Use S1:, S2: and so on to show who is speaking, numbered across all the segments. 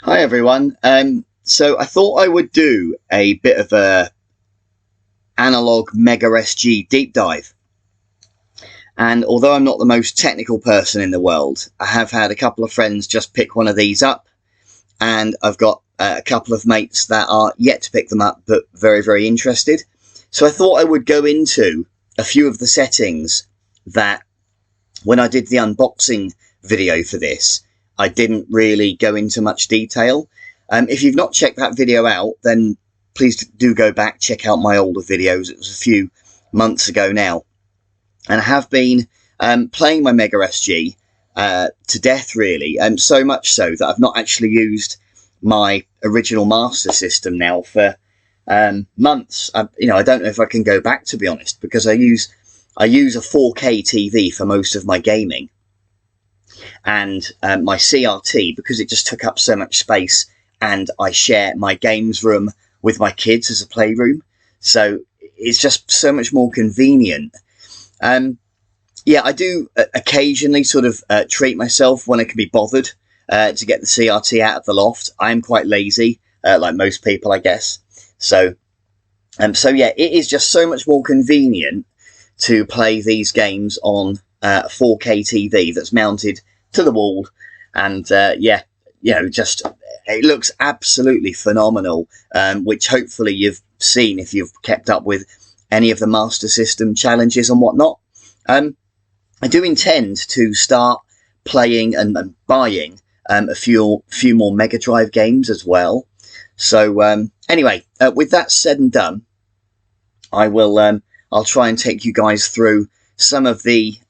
S1: Hi everyone. So I thought I would do a bit of a Analogue Mega SG deep dive. And although I'm not the most technical person in the world, I have had a couple of friends just pick one of these up, and I've got a couple of mates that are yet to pick them up, but very, very interested. So I thought I would go into a few of the settings that when I did the unboxing video for this, I didn't really go into much detail. If you've not checked that video out, then please do go back, check out my older videos. It was a few months ago now. And I have been playing my Mega SG to death, really. So much so that I've not actually used my original Master System now for months. I don't know if I can go back, to be honest, because I use a 4K TV for most of my gaming. And my CRT, because it just took up so much space, and I share my games room with my kids as a playroom, so it's just so much more convenient. Yeah, I do occasionally sort of treat myself when I can be bothered to get the CRT out of the loft. I'm quite lazy, like most people, I guess. So yeah, it is just so much more convenient to play these games on a 4K TV that's mounted to the wall, and yeah, just it looks absolutely phenomenal, which hopefully you've seen if you've kept up with any of the Master System challenges and whatnot. I do intend to start playing and buying a few more Mega Drive games as well. So anyway, with that said and done, I'll try and take you guys through some of the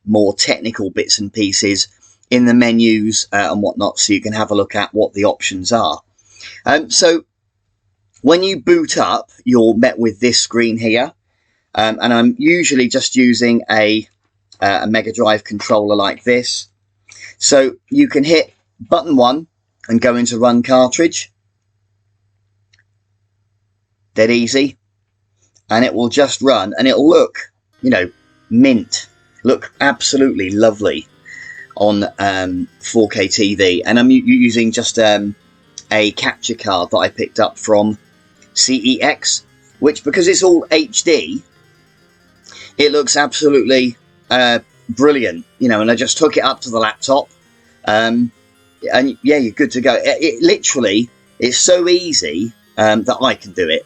S1: more technical bits and pieces in the menus and whatnot, so you can have a look at what the options are. So when you boot up, you're met with this screen here, and I'm usually just using a Mega Drive controller like this. So you can hit button 1 and go into run cartridge. Dead easy. And it will just run, and it'll look, mint. Look absolutely lovely on 4K TV. And I'm using just a capture card that I picked up from CEX, which, because it's all HD, it looks absolutely brilliant, and I just hook it up to the laptop, and yeah, you're good to go. It literally is so easy that I can do it.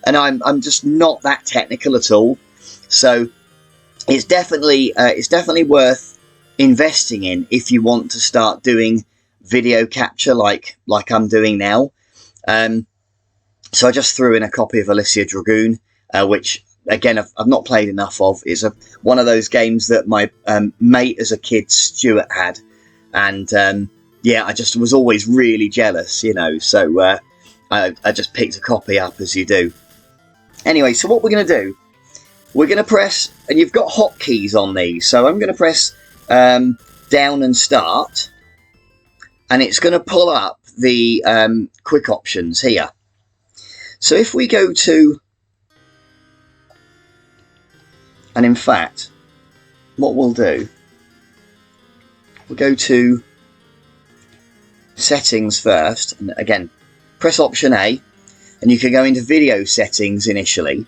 S1: And I'm just not that technical at all, so it's definitely worth investing in if you want to start doing video capture like I'm doing now. So I just threw in a copy of Alicia Dragoon, which again I've not played enough of. It's one of those games that my mate as a kid, Stuart, had, and yeah, I just was always really jealous, so I just picked a copy up, as you do. Anyway, so what we're going to do, we're going to press, and you've got hotkeys on these, so I'm going to press down and start, and it's going to pull up the quick options here. So if we go to, and in fact, what we'll do, we'll go to settings first, and again, press option A, and you can go into video settings initially,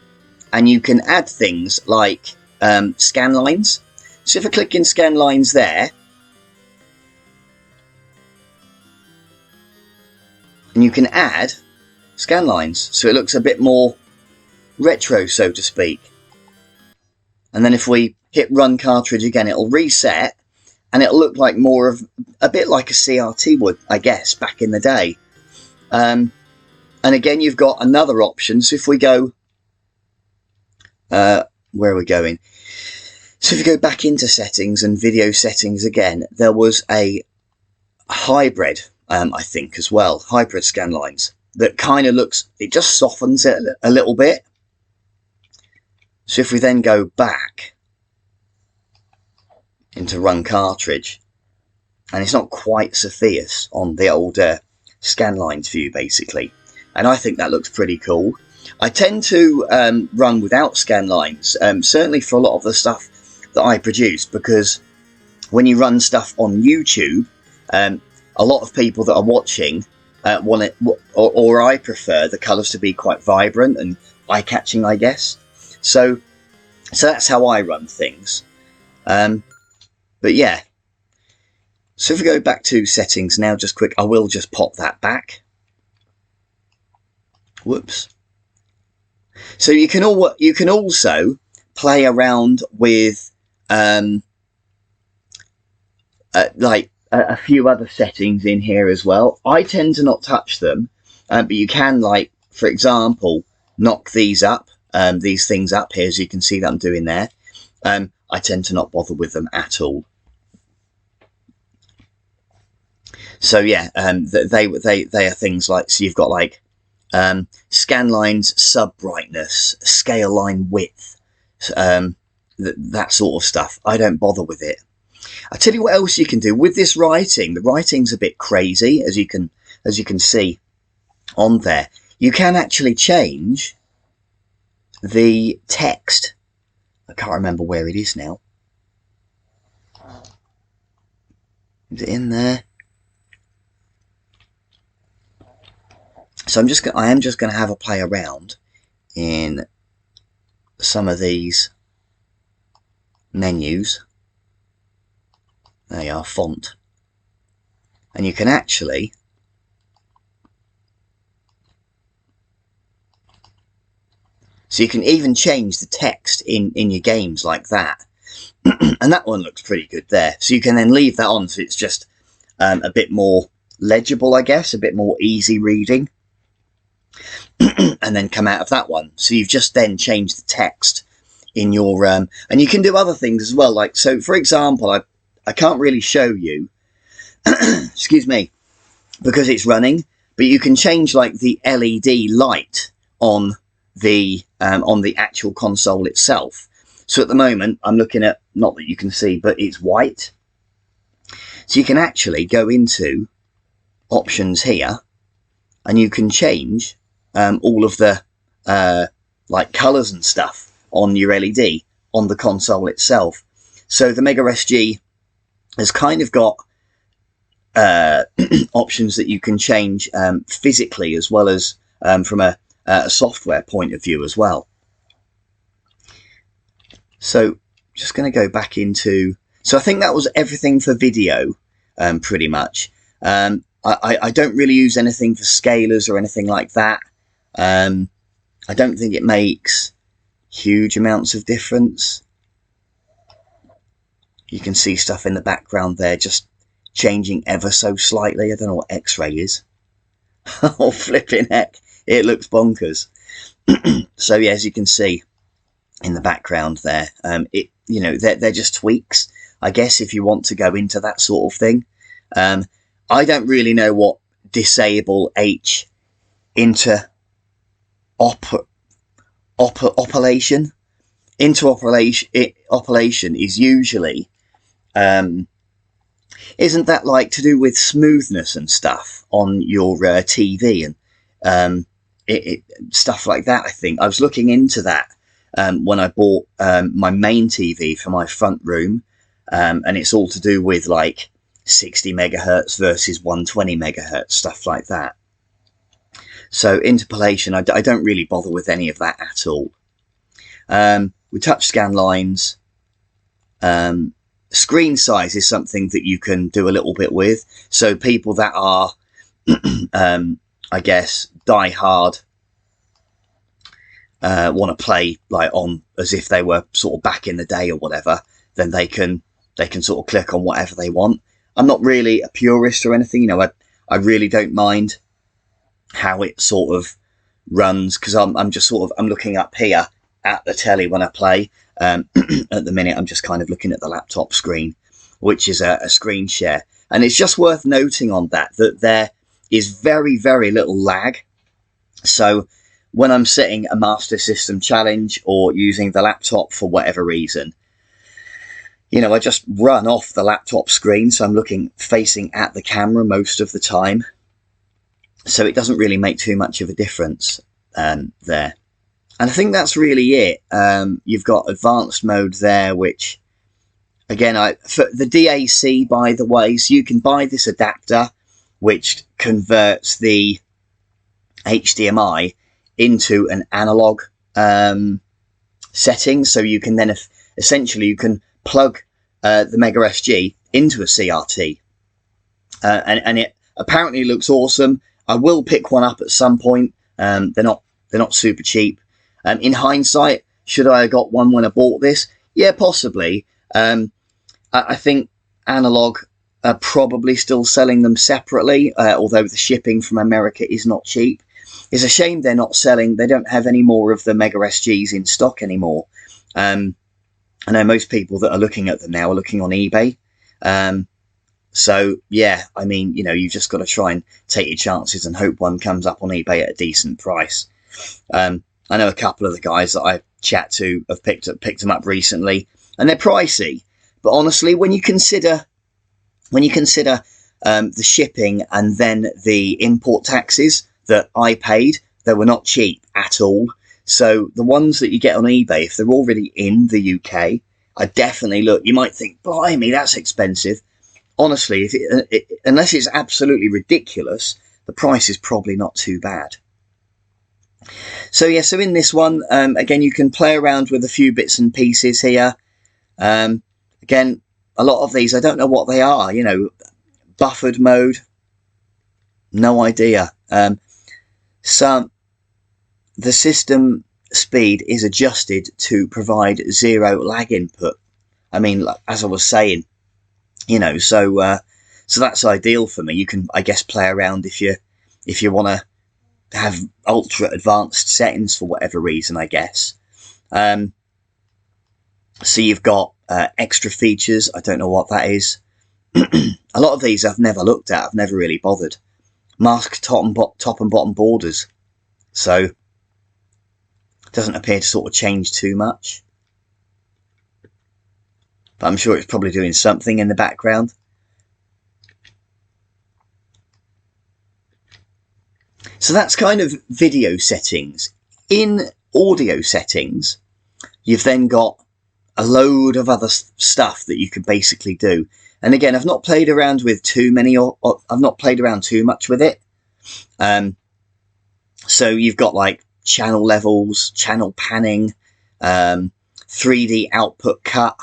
S1: and you can add things like scan lines. So if I click in scan lines there, and you can add scan lines, so it looks a bit more retro, so to speak. And then if we hit run cartridge again, it'll reset, and it'll look like more of a bit like a CRT would, I guess, back in the day. And again, you've got another option. So if we go, where are we going? So if you go back into settings and video settings again, there was a hybrid, I think, as well, hybrid scan lines that kind of looks, it just softens it a little bit. So if we then go back into run cartridge, and it's not quite so fierce on the old scan lines view, basically. And I think that looks pretty cool. I tend to run without scan lines, certainly for a lot of the stuff that I produce, because when you run stuff on YouTube, a lot of people that are watching want it, or I prefer the colours to be quite vibrant and eye-catching, I guess. So that's how I run things. But yeah. So if we go back to settings now, just quick, I will just pop that back. Whoops. So you can also play around with like a few other settings in here as well. I tend to not touch them, but you can, like, for example, knock these up, these things up here, as you can see that I'm doing there. I tend to not bother with them at all. So yeah, they are things like, so you've got like scan lines, sub brightness, scale line width, that sort of stuff. I don't bother with it. I'll tell you what else you can do with this writing. The writing's a bit crazy, as you can see on there. You can actually change the text. I can't remember where it is now. Is it in there? So I am just going to have a play around in some of these menus. They are font, and you can actually so you can even change the text in your games like that. And that one looks pretty good there. So you can then leave that on, so it's just a bit more legible, I guess, a bit more easy reading. And then come out of that one. So you've just then changed the text in your and you can do other things as well. Like, so for example, I can't really show you excuse me, because it's running, but you can change like the LED light on the actual console itself. So at the moment I'm looking at, not that you can see, but it's white. So you can actually go into options here and you can change all of the like colours and stuff on your LED on the console itself. So the Mega SG has kind of got options that you can change physically, as well as from a software point of view as well. So just going to go back into, so I think that was everything for video, pretty much. I don't really use anything for scalers or anything like that. I don't think it makes huge amounts of difference. You can see stuff in the background there just changing ever so slightly. I don't know what X-ray is. Oh, flipping heck, it looks bonkers. So yeah, as you can see in the background there, you know, they're just tweaks, I guess, if you want to go into that sort of thing. I don't really know what disable H interoperation is usually, isn't that like to do with smoothness and stuff on your TV and stuff like that? I think I was looking into that when I bought my main TV for my front room, and it's all to do with like 60 megahertz versus 120 megahertz, stuff like that. So interpolation, I don't really bother with any of that at all. With touch scan lines, screen size is something that you can do a little bit with. So people that are, I guess, die hard, want to play like on as if they were sort of back in the day or whatever, then they can sort of click on whatever they want. I'm not really a purist or anything, you know. I really don't mind how it sort of runs, because I'm just sort of, I'm looking up here at the telly when I play. At the minute I'm just kind of looking at the laptop screen, which is a screen share, and it's just worth noting on that there is very, very little lag. So when I'm setting a Master System challenge or using the laptop for whatever reason, you know, I just run off the laptop screen, so I'm looking facing at the camera most of the time. So it doesn't really make too much of a difference there. And I think that's really it. You've got advanced mode there, which, again, for the DAC, by the way, so you can buy this adapter which converts the HDMI into an analog setting. So you can then essentially you can plug the Mega SG into a CRT, and it apparently looks awesome. I will pick one up at some point. They're not super cheap. In hindsight, should I have got one when I bought this? Yeah, possibly. I think Analogue are probably still selling them separately, although the shipping from America is not cheap. It's a shame they don't have any more of the Mega SGs in stock anymore. I know most people that are looking at them now are looking on eBay. So yeah, I mean, you know, you've just got to try and take your chances and hope one comes up on eBay at a decent price. I know a couple of the guys that I chat to have picked them up recently, and they're pricey. But honestly, when you consider the shipping and then the import taxes that I paid, they were not cheap at all. So the ones that you get on eBay, if they're already in the UK, I definitely look. You might think, blimey, that's expensive. Honestly, unless it's absolutely ridiculous, the price is probably not too bad. So yeah, so in this one, again, you can play around with a few bits and pieces here. Again, a lot of these, I don't know what they are, you know, buffered mode, no idea. The system speed is adjusted to provide 0 lag input. I mean, as I was saying, you know, so that's ideal for me. You can, I guess, play around if you want to have ultra advanced settings for whatever reason, I guess. So you've got extra features. I don't know what that is. A lot of these I've never looked at. I've never really bothered. Mask top and bottom borders. So it doesn't appear to sort of change too much. But I'm sure it's probably doing something in the background. So that's kind of video settings. In audio settings, you've then got a load of other stuff that you can basically do. And again, I've not played around with I've not played around too much with it. So you've got like channel levels, channel panning, 3D output cut,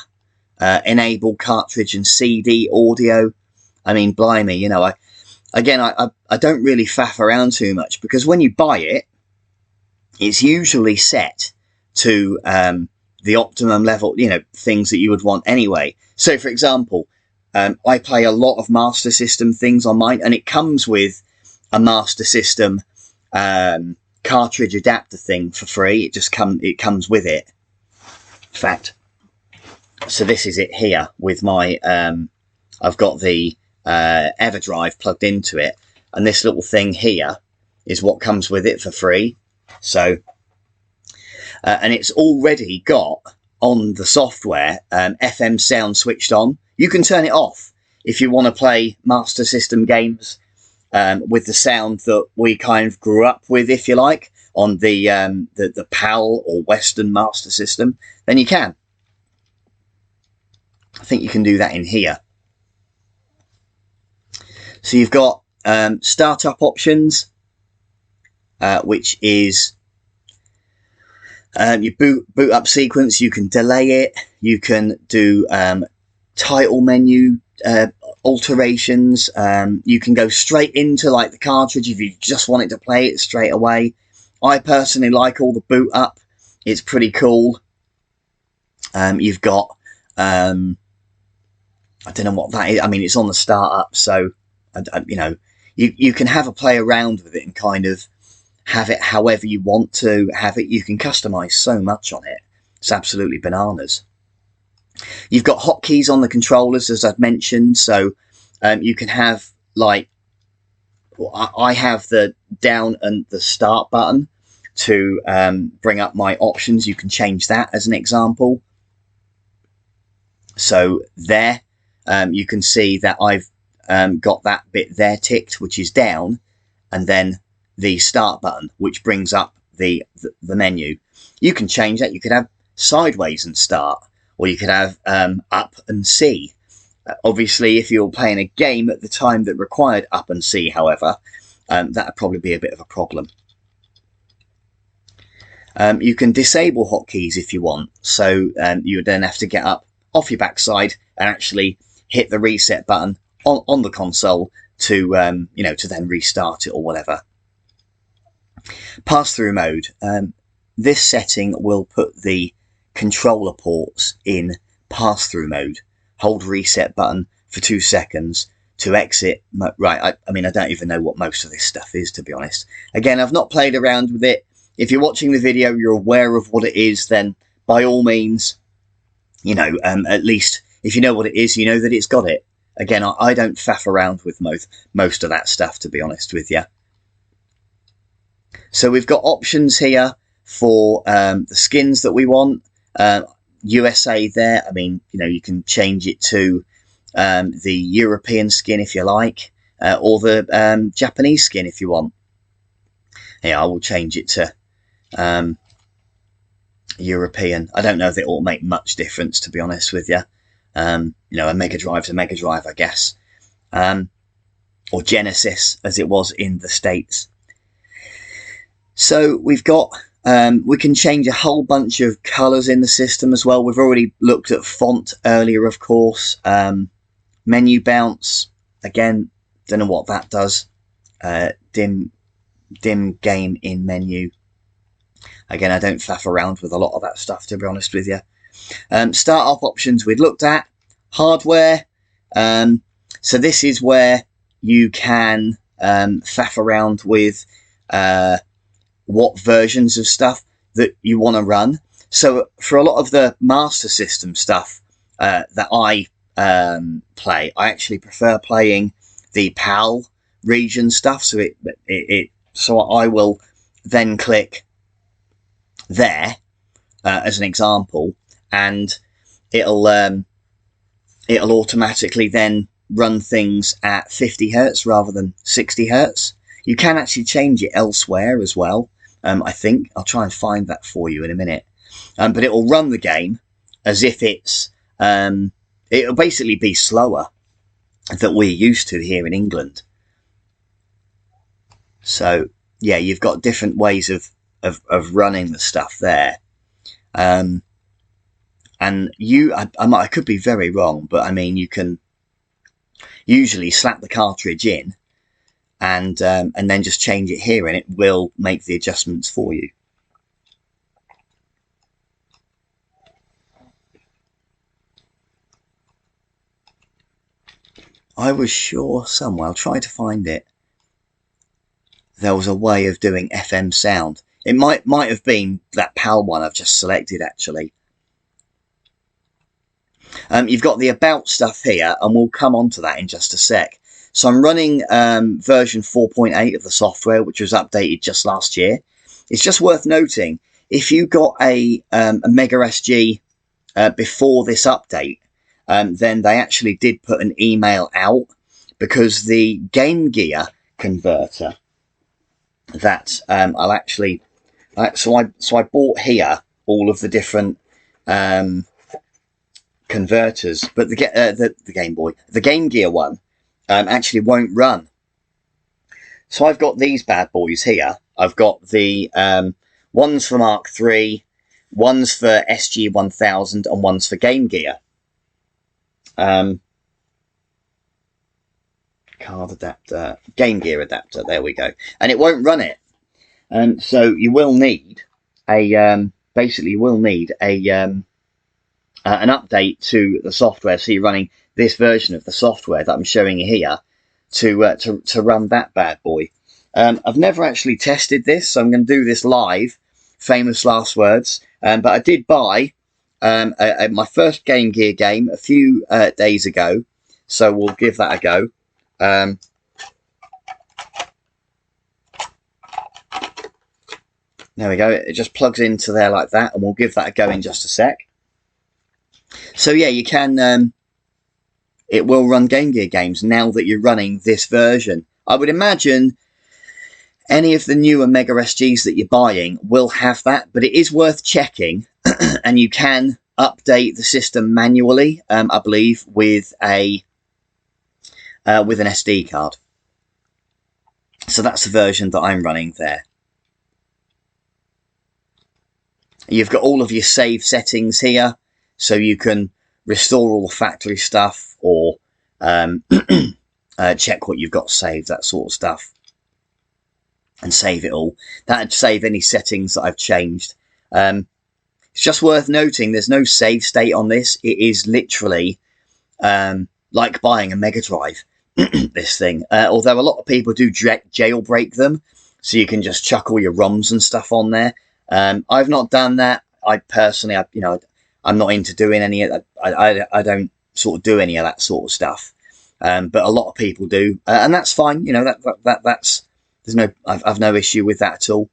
S1: enable cartridge and CD audio. I mean, blimey, you know, I don't really faff around too much, because when you buy it, it's usually set to the optimum level, you know, things that you would want anyway. So, for example, I play a lot of Master System things on mine, and it comes with a Master System cartridge adapter thing for free. It comes with it. In fact, so this is it here with my I've got the EverDrive plugged into it, and this little thing here is what comes with it for free. So and it's already got on the software FM sound switched on. You can turn it off if you want to play Master System games with the sound that we kind of grew up with, if you like, on the PAL or Western Master System. Then you can. I think you can do that in here. So you've got startup options, which is your boot up sequence. You can delay it. You can do title menu alterations. You can go straight into like the cartridge if you just want it to play it straight away. I personally like all the boot up. It's pretty cool. You've got I don't know what that is. I mean, it's on the startup, so you know, you can have a play around with it and kind of have it however you want to have it. You can customize so much on it. It's absolutely bananas. You've got hotkeys on the controllers, as I've mentioned, so you can have, like, I have the down and the start button to bring up my options. You can change that as an example. So there, you can see that I've got that bit there ticked, which is down, and then the start button, which brings up the menu. You can change that. You could have sideways and start, or you could have up and C, Obviously, if you're playing a game at the time that required up and C, however, that would probably be a bit of a problem. You can disable hotkeys if you want, so you would then have to get up off your backside and actually hit the reset button on the console to you know, to then restart it or whatever. Pass-through mode. This setting will put the controller ports in pass-through mode. Hold reset button for 2 seconds to exit. Right, I mean, I don't even know what most of this stuff is, to be honest. Again, I've not played around with it. If you're watching the video, you're aware of what it is, then by all means, you know, at least if you know what it is, you know that it's got it. Again, I don't faff around with most of that stuff, to be honest with you. So we've got options here for the skins that we want. USA there, I mean, you know, you can change it to the European skin if you like, or the Japanese skin if you want. Yeah, I will change it to European. I don't know if it will make much difference, to be honest with you. You know, a Mega Drive's a Mega Drive, I guess. Or Genesis, as it was in the States. So we've got, we can change a whole bunch of colours in the system as well. We've already looked at font earlier, of course. Menu bounce, again, don't know what that does. Dim game in menu. Again, I don't faff around with a lot of that stuff, to be honest with you. Start-up options we'd looked at. Hardware. So this is where you can faff around with what versions of stuff that you want to run. So for a lot of the Master System stuff that I play, I actually prefer playing the PAL region stuff. So so I will then click there as an example, and it'll automatically then run things at 50 Hertz rather than 60 Hertz. You can actually change it elsewhere as well. I think I'll try and find that for you in a minute. But it will run the game as if it's it'll basically be slower that we're used to here in England. So yeah, you've got different ways of running the stuff there. And I could be very wrong, but I mean, you can usually slap the cartridge in and then just change it here, and it will make the adjustments for you. I was sure somewhere, I'll try to find it, there was a way of doing FM sound. It might have been that PAL one I've just selected, actually. You've got the about stuff here, and we'll come on to that in just a sec. So I'm running version 4.8 of the software, which was updated just last year. It's just worth noting, if you got a Mega SG before this update, then they actually did put an email out, because the Game Gear converter that I'll actually... So I bought here all of the different converters, but the Game Gear one actually won't run. So I've got these bad boys here. I've got the ones for Mark III, ones for SG-1000, and ones for Game Gear. Card adapter, Game Gear adapter, there we go. And it won't run it. So you will need basically you will need an update to the software. So you're running this version of the software that I'm showing you here to run that bad boy. I've never actually tested this, so I'm going to do this live. Famous last words. But I did buy my first Game Gear game a few days ago, so we'll give that a go. There we go. It just plugs into there like that, and we'll give that a go in just a sec. So yeah, you can. It will run Game Gear games now that you're running this version. I would imagine any of the newer Mega SGs that you're buying will have that, but it is worth checking, and you can update the system manually, I believe, with an SD card. So that's the version that I'm running there. You've got all of your save settings here, so you can restore all the factory stuff, or check what you've got saved, that sort of stuff, and save it all. That'd save any settings that I've changed. It's just worth noting there's no save state on this. It is literally like buying a Mega Drive, this thing. Although a lot of people do jailbreak them, so you can just chuck all your ROMs and stuff on there. I've not done that. I personally, I'm not into doing any of that. I don't sort of do any of that sort of stuff. But a lot of people do, and that's fine. That's I've no issue with that at all.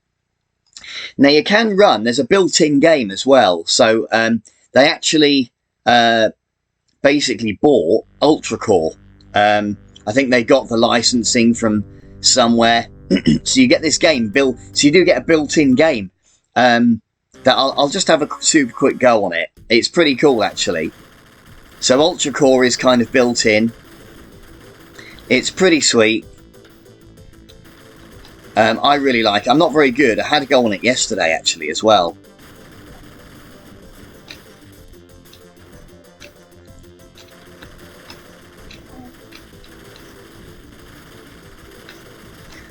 S1: Now you can run. There's a built-in game as well. So they actually basically bought Ultra Core. I think they got the licensing from somewhere. So you get this game built. So you do get a built-in game. That I'll just have a super quick go on it. It's pretty cool actually. So Ultra Core is kind of built in. It's pretty sweet. I really like it. I'm not very good. I had to go on it yesterday actually as well.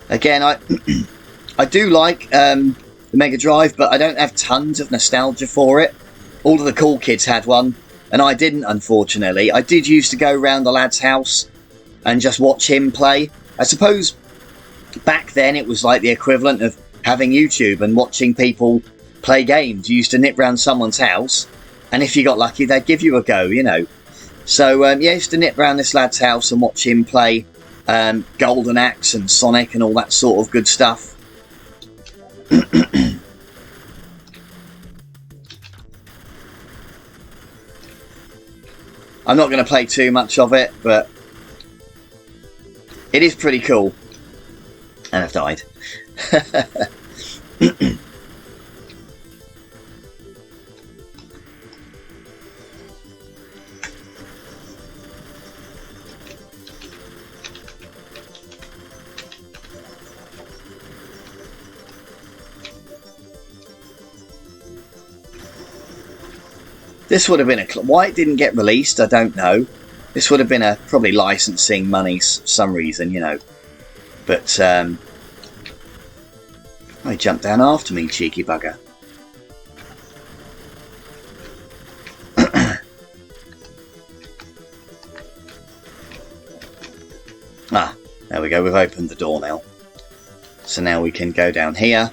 S1: Again, I do like the Mega Drive, but I don't have tons of nostalgia for it. All of the cool kids had one, and I didn't, unfortunately. I did used to go around the lad's house and just watch him play. I suppose back then it was like the equivalent of having YouTube and watching people play games. You used to nip round someone's house, and if you got lucky, they'd give you a go, So, yeah, I used to nip round this lad's house and watch him play Golden Axe and Sonic and all that sort of good stuff. I'm not going to play too much of it, but it is pretty cool. And I've died. This would have been why it didn't get released, I don't know. This would have been a probably licensing money some reason, But oh, he jumped down after me, cheeky bugger. There we go. We've opened the door now, so now we can go down here.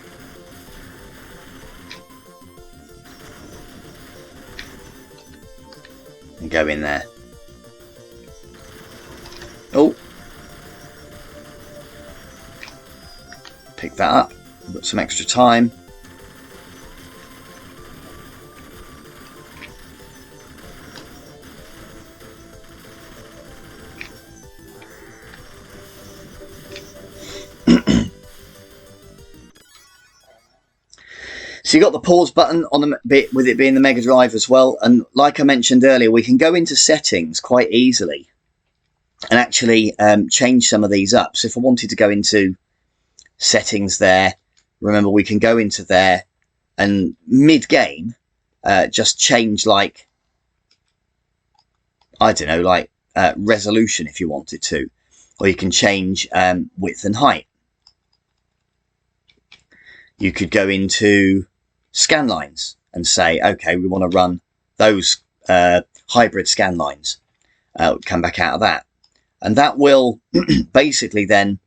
S1: And go in there. Oh, pick that up. We've got some extra time. So you got the pause button on the bit with it being the Mega Drive as well, and like I mentioned earlier, we can go into settings quite easily and actually change some of these up. So if I wanted to go into settings there, remember we can go into there and mid-game just change, like, I don't know, like resolution if you wanted to, or you can change width and height. You could go into scan lines and say, okay, we want to run those hybrid scan lines. Come back out of that, and that will basically then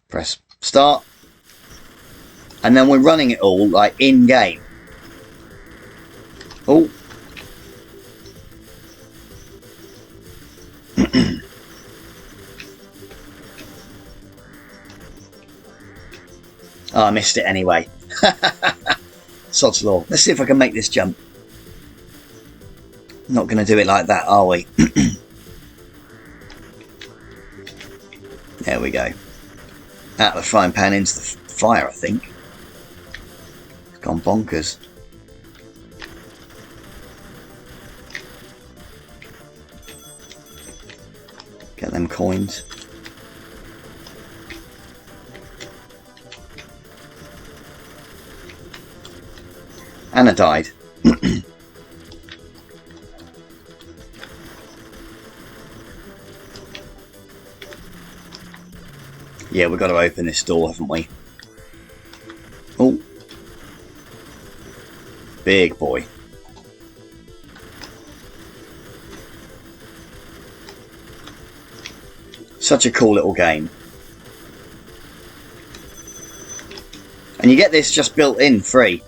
S1: press start, and then we're running it all like in game. Oh. Oh, I missed it anyway. Sod's law. Let's see if I can make this jump. Not going to do it like that, are we? There we go. Out of the frying pan into the fire, I think. It's gone bonkers. Get them coins. Anna died. Yeah, we've got to open this door, haven't we? Oh. Big boy. Such a cool little game. And you get this just built in free.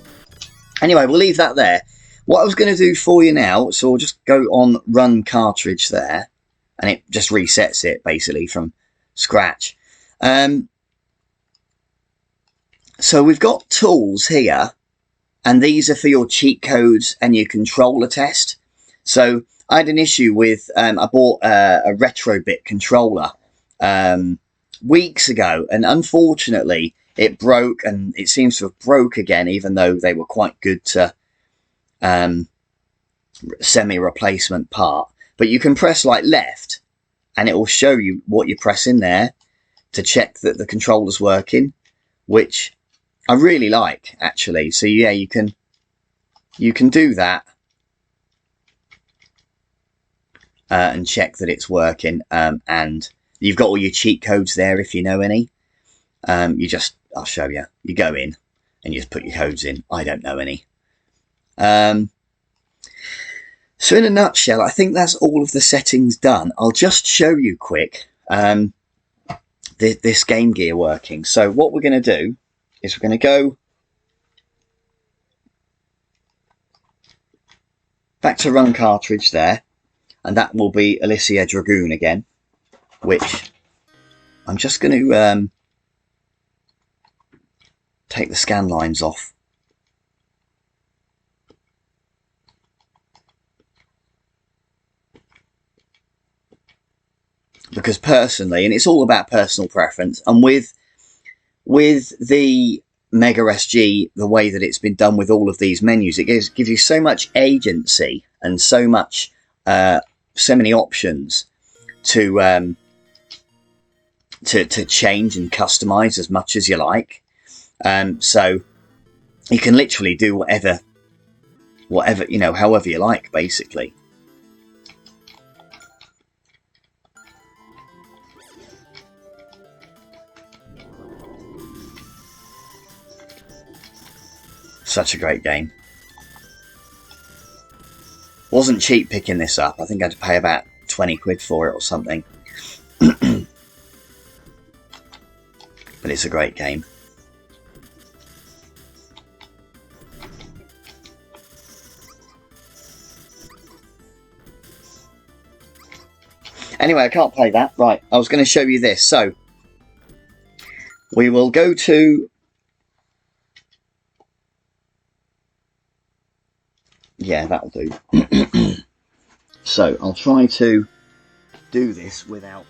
S1: Anyway, we'll leave that there. What I was going to do for you now, so we'll just go on run cartridge there. And it just resets it, basically, from scratch. So we've got tools here, and these are for your cheat codes and your controller test. So I had an issue with, I bought a Retrobit controller weeks ago, and unfortunately it broke, and it seems to have broke again, even though they were quite good to semi-replacement part. But you can press like left, and it will show you what you press in there to check that the controller's working, which I really like, actually. So yeah, you can do that and check that it's working, and you've got all your cheat codes there if you know any. I'll show you. You go in and you just put your codes in. I don't know any. So in a nutshell, I think that's all of the settings done. I'll just show you quick this Game Gear working. So what we're going to do is we're going to go back to run cartridge there, and that will be Alicia Dragoon again, which I'm just going to take the scan lines off. Because personally, and it's all about personal preference, and with the Mega SG, the way that it's been done with all of these menus, it gives you so much agency and so much, so many options to change and customize as much as you like. So you can literally do whatever, you know, however you like, basically. Such a great game. Wasn't cheap picking this up. I think I had to pay about 20 quid for it or something. But it's a great game. Anyway, I can't play that. Right, I was going to show you this. So, we will go to... Yeah, that'll do. So, I'll try to do this without...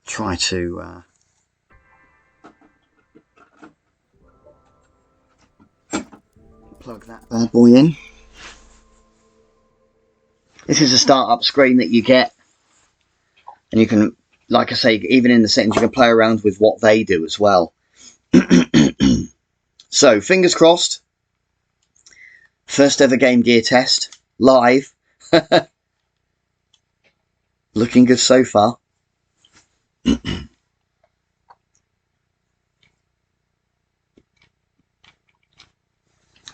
S1: try to plug that bad boy in. This is a startup screen that you get, and you can, like I say, even in the settings you can play around with what they do as well. So fingers crossed, first ever Game Gear test live. Looking good so far.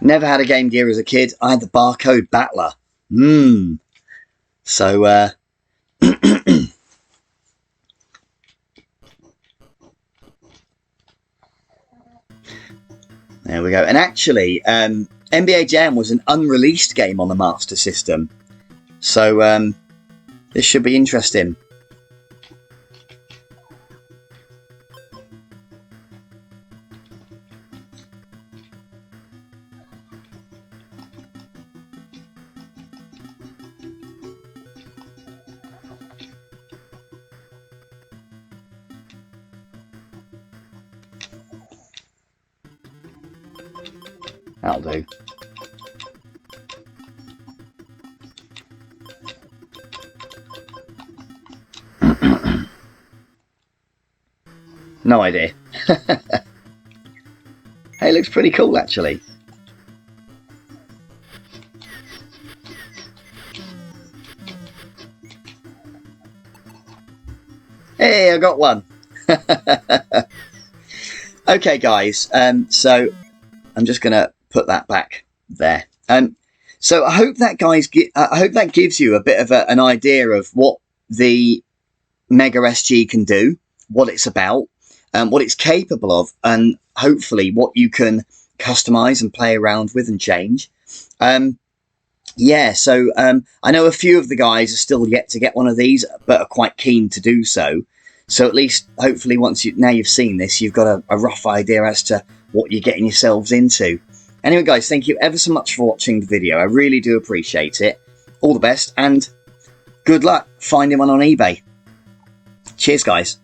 S1: Never had a Game Gear as a kid. I had the Barcode Battler. So there we go. And actually, NBA Jam was an unreleased game on the Master System. So this should be interesting. That'll do. No idea. Hey, it looks pretty cool actually. Hey, I got one. Okay, guys. So I'm just gonna put that back there. So I hope that I hope that gives you a bit of an idea of what the Mega SG can do, what it's about, what it's capable of, and hopefully what you can customize and play around with and change. Yeah, so I know a few of the guys are still yet to get one of these, but are quite keen to do so. So at least, hopefully, now you've seen this, you've got a rough idea as to what you're getting yourselves into. Anyway, guys, thank you ever so much for watching the video. I really do appreciate it. All the best, and good luck finding one on eBay. Cheers, guys.